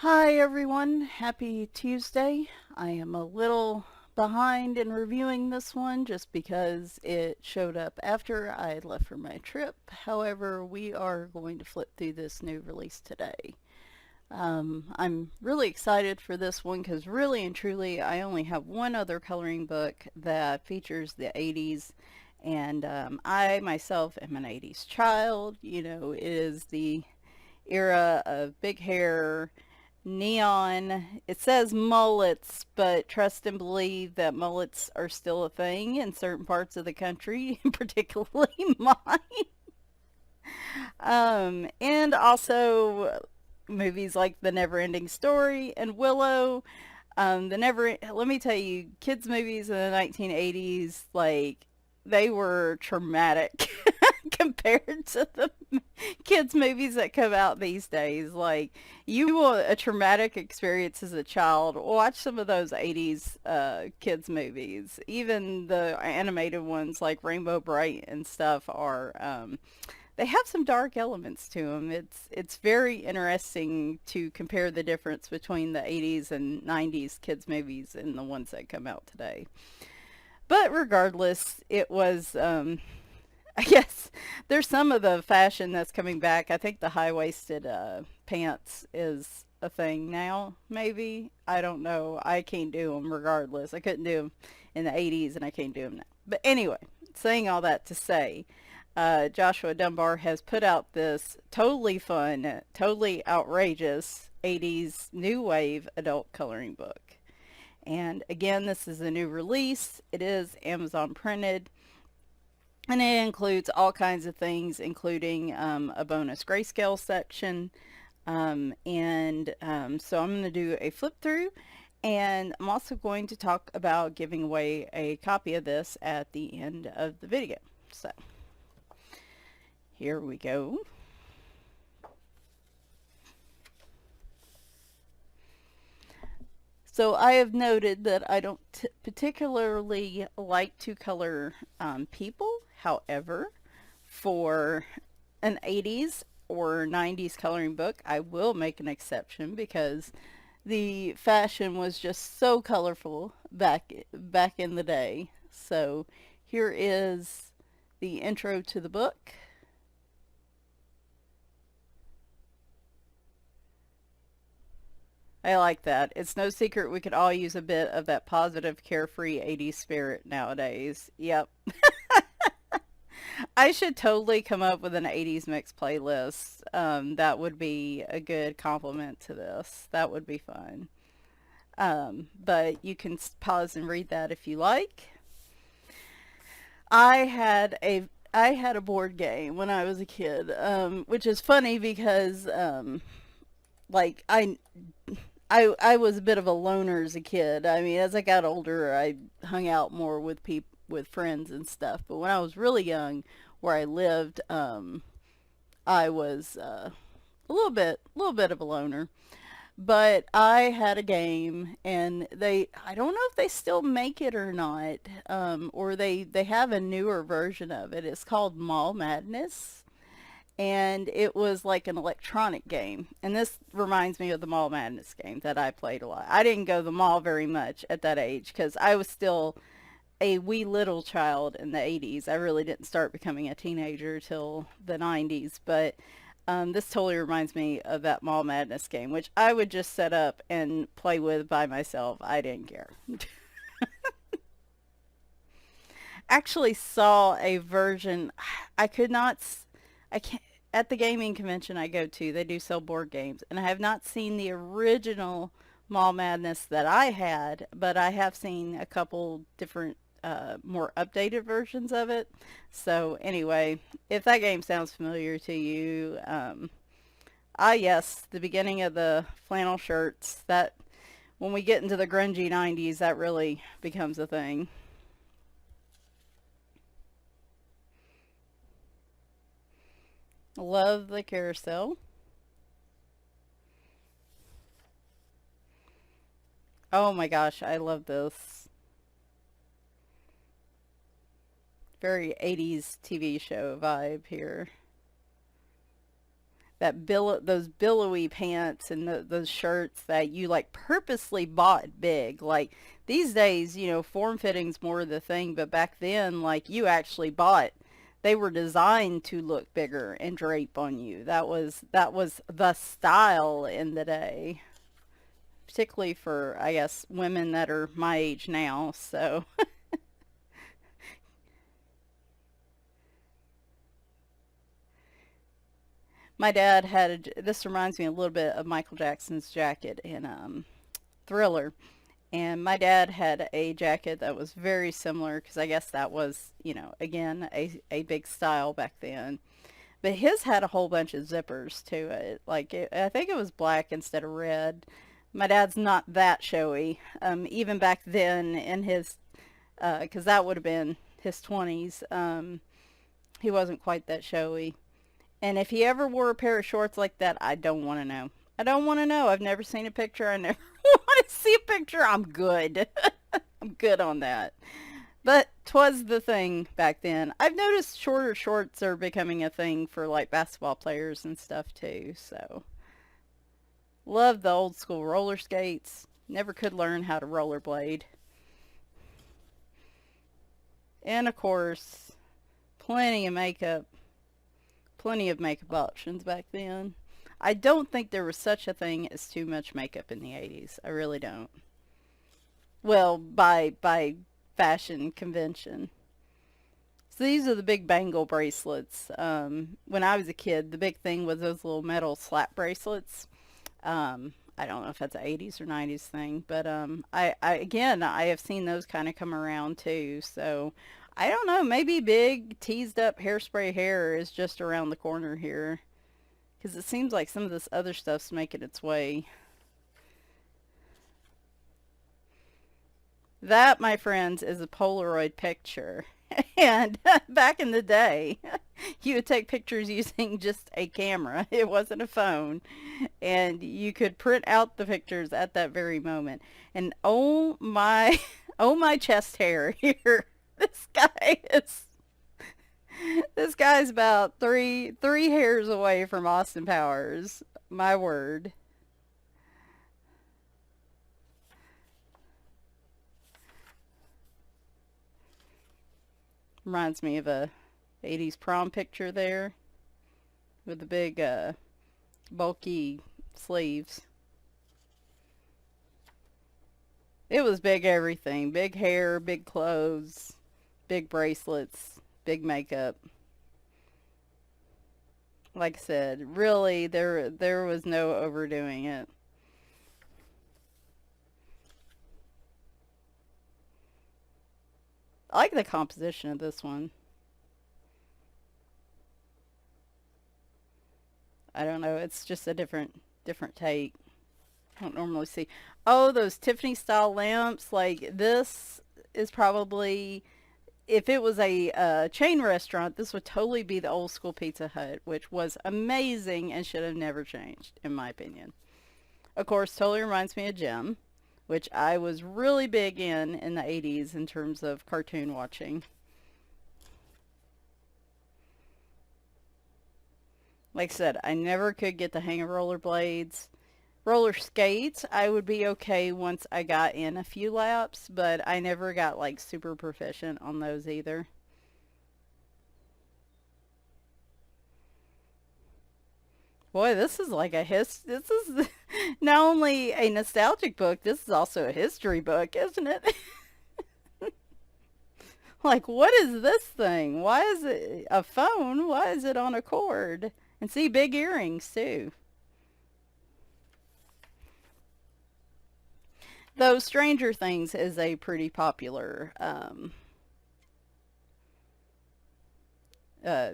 Hi everyone, happy Tuesday. I am a little behind in reviewing this one just because it showed up after I had left for my trip. However, we are going to flip through this new release today. I'm really excited for this one because really and truly I only have one other coloring book that features the 80s, and I myself am an 80s child. You know, it is the era of big hair, neon. It says mullets, but trust and believe that mullets are still a thing in certain parts of the country, particularly mine. And also movies like The Never Ending Story and Willow. Let me tell you, kids' movies in the 1980s, like, they were traumatic compared to the kids' movies that come out these days. Like, you want a traumatic experience as a child, watch some of those 80s kids' movies. Even the animated ones like Rainbow Bright and stuff are, they have some dark elements to them. It's very interesting to compare the difference between the 80s and 90s kids movies and the ones that come out today. But regardless, it was I guess there's some of the fashion that's coming back. I think the high-waisted pants is a thing now, maybe. I don't know. I can't do them regardless. I couldn't do them in the 80s and I can't do them now. But anyway, saying all that to say, Joshua Dunbar has put out this totally fun, totally outrageous 80s new wave adult coloring book. And again, this is a new release. It is Amazon printed. And it includes all kinds of things, including a bonus grayscale section. So I'm going to do a flip through. And I'm also going to talk about giving away a copy of this at the end of the video. So here we go. So I have noted that I don't particularly like to color people. However, for an 80s or 90s coloring book, I will make an exception because the fashion was just so colorful back in the day. So here is the intro to the book. I like that. It's no secret we could all use a bit of that positive, carefree 80s spirit nowadays. Yep. I should totally come up with an 80s mix playlist. That would be a good complement to this. That would be fun. But you can pause and read that if you like. I had a board game when I was a kid, which is funny because like I was a bit of a loner as a kid. I mean, as I got older, I hung out more with with friends and stuff. But when I was really young, where I lived, I was little bit of a loner. But I had a game, and I don't know if they still make it or not, or they have a newer version of it. It's called Mall Madness, and it was like an electronic game. And this reminds me of the Mall Madness game that I played a lot. I didn't go to the mall very much at that age because I was still a wee little child in the 80s. I really didn't start becoming a teenager till the 90s, but this totally reminds me of that Mall Madness game, which I would just set up and play with by myself. I didn't care. Actually saw a version. I could not. I can't. At the gaming convention I go to, they do sell board games, and I have not seen the original Mall Madness that I had, but I have seen a couple different, more updated versions of it. So anyway, if that game sounds familiar to you, yes, the beginning of the flannel shirts. That when we get into the grungy 90s, that really becomes a thing. Love the carousel. Oh my gosh, I love this. Very 80s TV show vibe here. those billowy pants and those shirts that you like purposely bought big. Like these days, form fitting's more the thing, but back then, like you actually bought. They were designed to look bigger and drape on you. That was the style in the day, particularly for I guess women that are my age now. So my dad had this reminds me a little bit of Michael Jackson's jacket in Thriller. And my dad had a jacket that was very similar because I guess that was, again, a big style back then. But his had a whole bunch of zippers to it. I think it was black instead of red. My dad's not that showy. Even back then in his, because that would have been his 20s, he wasn't quite that showy. And if he ever wore a pair of shorts like that, I don't want to know. I don't want to know. I've never seen a picture. I never want to see a picture. I'm good. I'm good on that. But 'twas the thing back then. I've noticed shorter shorts are becoming a thing for like basketball players and stuff too. So, love the old school roller skates. Never could learn how to rollerblade. And of course, plenty of makeup. Plenty of makeup options back then. I don't think there was such a thing as too much makeup in the 80s. I really don't. Well, by fashion convention. So these are the big bangle bracelets. When I was a kid, the big thing was those little metal slap bracelets. I don't know if that's an 80s or 90s thing, but I have seen those kind of come around too. So I don't know. Maybe big teased up hairspray hair is just around the corner here. Because it seems like some of this other stuff's making its way. That, my friends, is a Polaroid picture. And back in the day, you would take pictures using just a camera. It wasn't a phone. And you could print out the pictures at that very moment. And oh my, oh my chest hair here. This guy is this guy's about three hairs away from Austin Powers. My word. Reminds me of a 80s prom picture there with the big bulky sleeves. It was big everything. Big hair, big clothes, big bracelets, big makeup. Like I said, really there was no overdoing it. I like the composition of this one. I don't know, it's just a different take. I don't normally see. Oh, those Tiffany style lamps, like this is probably if it was a chain restaurant, this would totally be the old school Pizza Hut, which was amazing and should have never changed, in my opinion. Of course, totally reminds me of Jim, which I was really big in the 80s in terms of cartoon watching. Like I said, I never could get the hang of rollerblades. Roller skates, I would be okay once I got in a few laps, but I never got like super proficient on those either. Boy, this is like this is not only a nostalgic book, this is also a history book, isn't it? Like, what is this thing? Why is it a phone? Why is it on a cord? And see, big earrings too. Though Stranger Things is a pretty popular uh,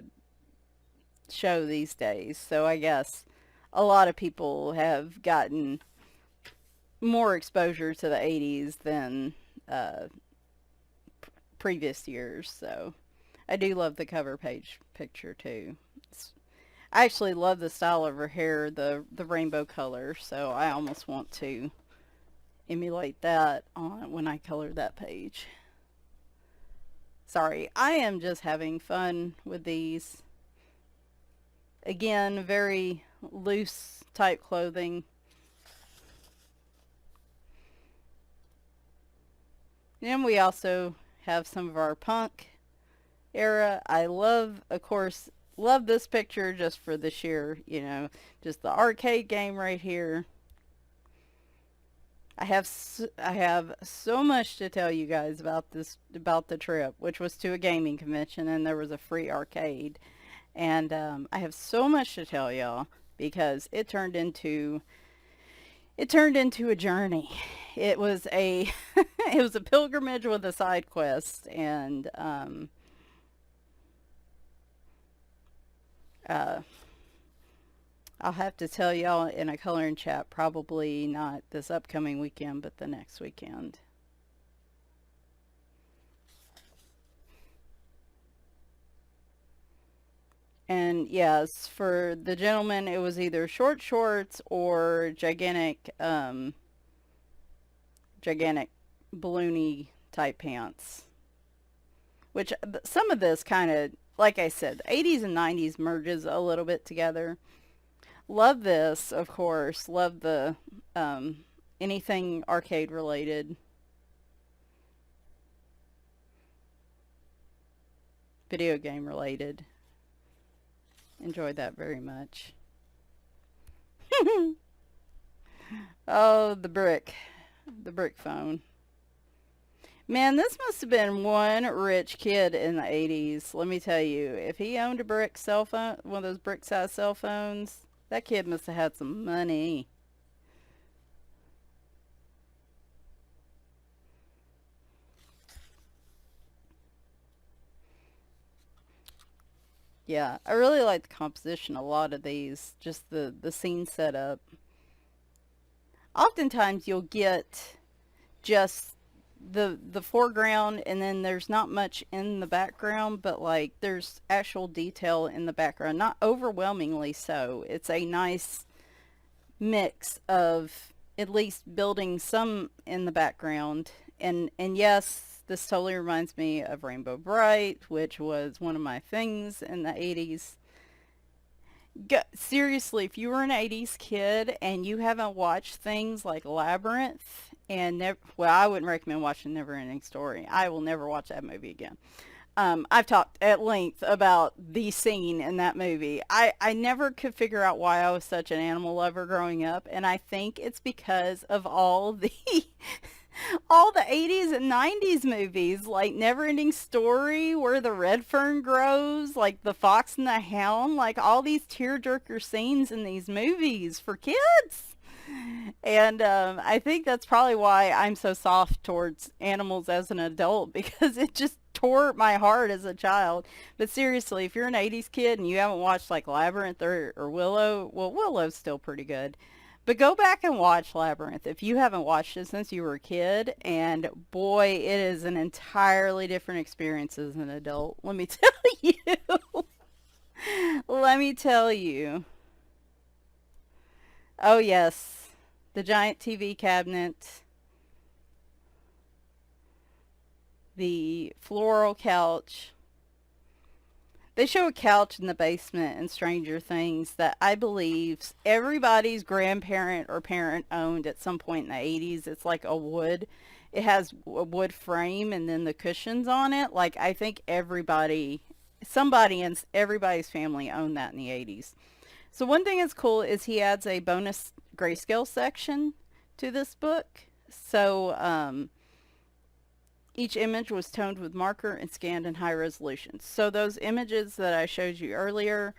show these days, so I guess a lot of people have gotten more exposure to the 80s than uh, previous years. So I do love the cover page picture too. I actually love the style of her hair, the rainbow color, so I almost want to emulate that on when I color that page. Sorry, I am just having fun with these. Again, very loose type clothing. And we also have some of our punk era. I love, of course, love this picture just for the sheer, just the arcade game right here. I have so much to tell you guys about about the trip, which was to a gaming convention, and there was a free arcade. And I have so much to tell y'all because it turned into a journey. It was a it was a pilgrimage with a side quest, and uh, I'll have to tell y'all in a coloring chat, probably not this upcoming weekend, but the next weekend. And yes, for the gentleman, it was either short shorts or gigantic balloony type pants. Which some of this kind of, like I said, the 80s and 90s merges a little bit together. Love this, of course. Love the anything arcade related, video game related. Enjoyed that very much. Oh, the brick phone. Man, this must have been one rich kid in the 80s. Let me tell you, if he owned a brick cell phone, one of those brick size cell phones, that kid must have had some money. Yeah, I really like the composition. A lot of these, just the scene setup. Oftentimes, you'll get just the foreground, and then there's not much in the background, but like there's actual detail in the background. Not overwhelmingly so. It's a nice mix of at least building some in the background. And yes, this totally reminds me of Rainbow Bright, which was one of my things in the 80s. Seriously, if you were an 80s kid and you haven't watched things like Labyrinth and well, I wouldn't recommend watching Never Ending Story. I will never watch that movie again. I've talked at length about the scene in that movie. I never could figure out why I was such an animal lover growing up, and I think it's because of all the all the 80s and 90s movies, like Neverending Story, Where the Red Fern Grows, like The Fox and the Hound, like all these tearjerker scenes in these movies for kids. And I think that's probably why I'm so soft towards animals as an adult because it just tore my heart as a child. But seriously, if you're an 80s kid and you haven't watched like Labyrinth or Willow, well, Willow's still pretty good. But go back and watch Labyrinth if you haven't watched it since you were a kid. And boy, it is an entirely different experience as an adult. Let me tell you. Let me tell you. Oh, yes. The giant TV cabinet, the floral couch. They show a couch in the basement in Stranger Things that I believe everybody's grandparent or parent owned at some point in the 80s. It's like a wood. It has a wood frame and then the cushions on it. Like I think somebody in everybody's family owned that in the 80s. So one thing that's cool is he adds a bonus grayscale section to this book. So each image was toned with marker and scanned in high resolution. So those images that I showed you earlier,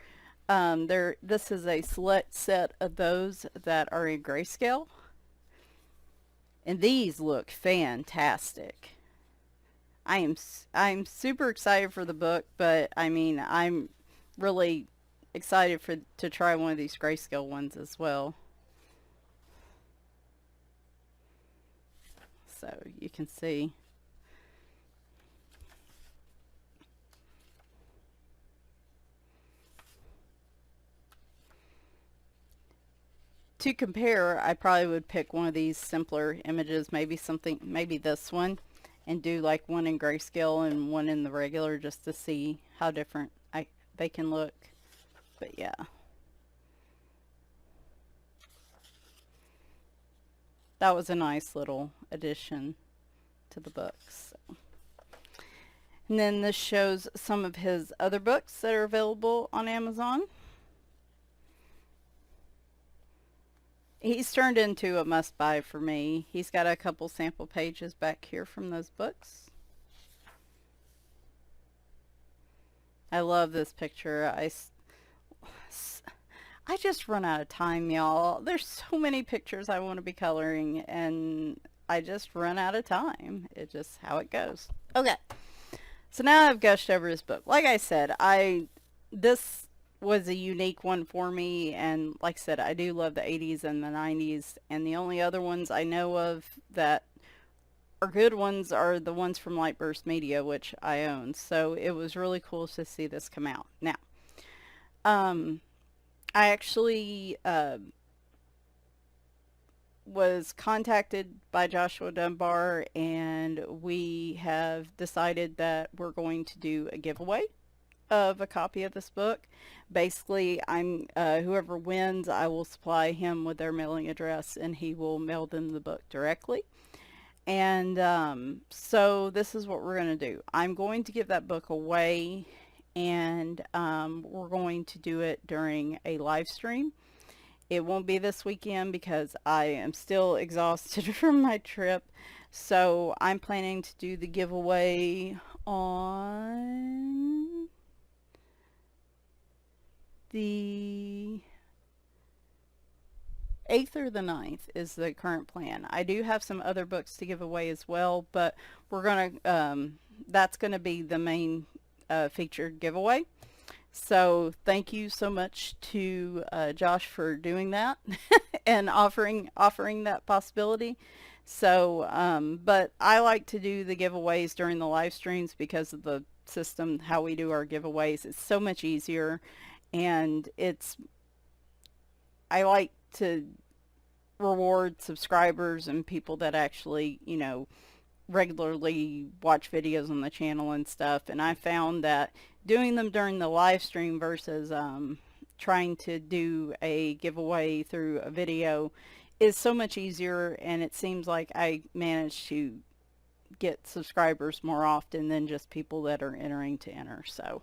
this is a select set of those that are in grayscale. And these look fantastic. I'm super excited for the book, but I mean, I'm really excited to try one of these grayscale ones as well. So you can see. To compare, I probably would pick one of these simpler images, maybe this one, and do like one in grayscale and one in the regular just to see how different they can look. But yeah. that was a nice little addition to the books. And then this shows some of his other books that are available on Amazon. He's turned into a must-buy for me. He's got a couple sample pages back here from those books. I love this picture. I just run out of time, y'all. There's so many pictures I want to be coloring, and I just run out of time. It's just how it goes. Okay. So now I've gushed over this book. Like I said, this was a unique one for me, and like I said, I do love the 80s and the 90s, and the only other ones I know of that are good ones are the ones from Lightburst Media, which I own. So it was really cool to see this come out. Now, I actually was contacted by Joshua Dunbar, and we have decided that we're going to do a giveaway of a copy of this book. Basically, whoever wins, I will supply him with their mailing address, and he will mail them the book directly. And so this is what we're going to do. I'm going to give that book away, and we're going to do it during a live stream. It won't be this weekend because I am still exhausted from my trip. So I'm planning to do the giveaway on the 8th or the 9th is the current plan. I do have some other books to give away as well, but we're going to, that's going to be the main featured giveaway. So thank you so much to Josh for doing that and offering that possibility. So, but I like to do the giveaways during the live streams because of the system, how we do our giveaways. It's so much easier, and I like to reward subscribers and people that actually, regularly watch videos on the channel and stuff. And I found that doing them during the live stream versus trying to do a giveaway through a video is so much easier, and it seems like I manage to get subscribers more often than just people that are entering to enter. So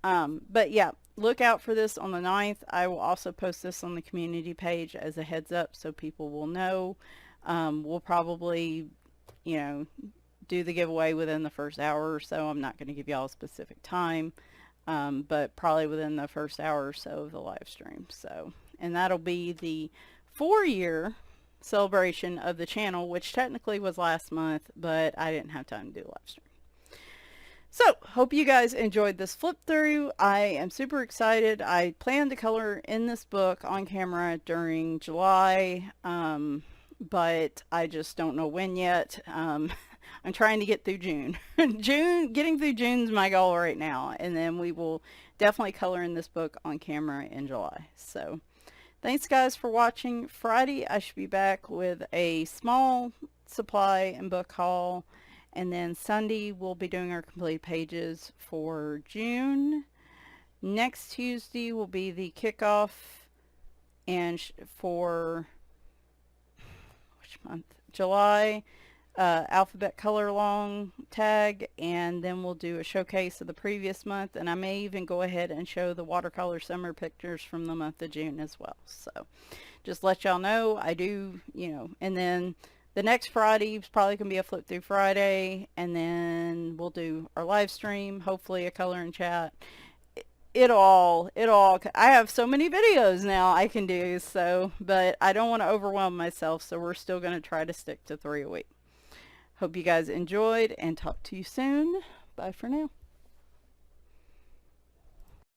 but yeah, look out for this on the 9th. I will also post this on the community page as a heads up so people will know. We'll probably do the giveaway within the first hour or so. I'm not going to give y'all a specific time, but probably within the first hour or so of the live stream. So, and that'll be the 4-year celebration of the channel, which technically was last month, but I didn't have time to do a live stream. So, hope you guys enjoyed this flip through. I am super excited. I plan to color in this book on camera during July, but I just don't know when yet. I'm trying to get through June. Getting through June's my goal right now, and then we will definitely color in this book on camera in July. So, thanks guys for watching. Friday, I should be back with a small supply and book haul. And then Sunday, we'll be doing our complete pages for June. Next Tuesday will be the kickoff, and for which month? July, alphabet color along tag, and then we'll do a showcase of the previous month, and I may even go ahead and show the watercolor summer pictures from the month of June as well. So just let y'all know, I do, and then the next Friday is probably going to be a flip through Friday, and then we'll do our live stream, hopefully a color and chat. I have so many videos now I can do, so, but I don't want to overwhelm myself, so we're still going to try to stick to 3 a week. Hope you guys enjoyed, and talk to you soon. Bye for now.